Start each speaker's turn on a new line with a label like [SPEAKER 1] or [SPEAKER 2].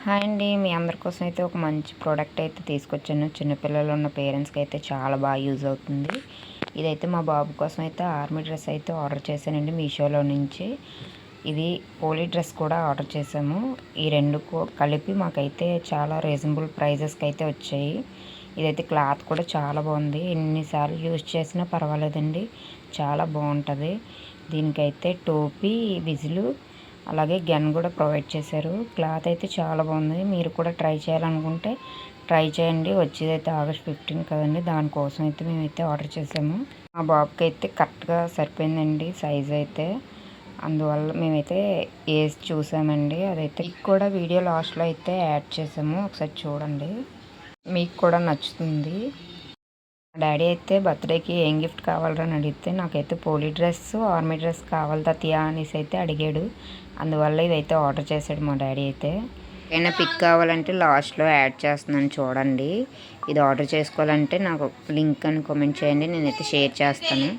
[SPEAKER 1] Hi అండి. మీ అందరి కోసం అయితే ఒక మంచి ప్రోడక్ట్ అయితే తీసుకొచ్చాను. చిన్నపిల్లలు ఉన్న పేరెంట్స్కి అయితే చాలా బాగా యూజ్ అవుతుంది. ఇదైతే మా బాబు కోసం అయితే ఆర్మీ డ్రెస్ అయితే ఆర్డర్ చేశానండి మీషోలో నుంచి. ఇది పోలీ డ్రెస్ కూడా ఆర్డర్ చేసాము. ఈ రెండు కలిపి మాకైతే చాలా రీజనబుల్ ప్రైజెస్కి అయితే వచ్చాయి. ఇదైతే క్లాత్ కూడా చాలా బాగుంది. ఎన్నిసార్లు యూజ్ చేసినా పర్వాలేదండి, చాలా బాగుంటుంది. దీనికైతే టోపీ, విజులు, అలాగే గన్ కూడా ప్రొవైడ్ చేశారు. క్లాత్ అయితే చాలా బాగుంది. మీరు కూడా ట్రై చేయాలనుకుంటే ట్రై చేయండి. వచ్చేదైతే August 15 కదండి, దానికోసం అయితే మేమైతే ఆర్డర్ చేసాము. మా బాబుకి అయితే కరెక్ట్గా సరిపోయిందండి సైజ్ అయితే. అందువల్ల మేమైతే వేసి చూసామండి. అదైతే మీకు కూడా వీడియో లాస్ట్లో అయితే యాడ్ చేసాము, ఒకసారి చూడండి, మీకు కూడా నచ్చుతుంది. డాడీ అయితే బర్త్డేకి ఏం గిఫ్ట్ కావాలని అడిగితే నాకైతే పోలీ డ్రెస్, ఆర్మీ డ్రెస్ కావాలి తాతయ్య అనేసి అయితే అడిగాడు. అందువల్ల ఇదైతే ఆర్డర్ చేశాడు మా డాడీ అయితే. ఏమైనా పిక్ కావాలంటే లాస్ట్లో యాడ్ చేస్తున్నాను చూడండి. ఇది ఆర్డర్ చేసుకోవాలంటే నాకు లింక్ అని కామెంట్ చేయండి, నేనైతే షేర్ చేస్తాను.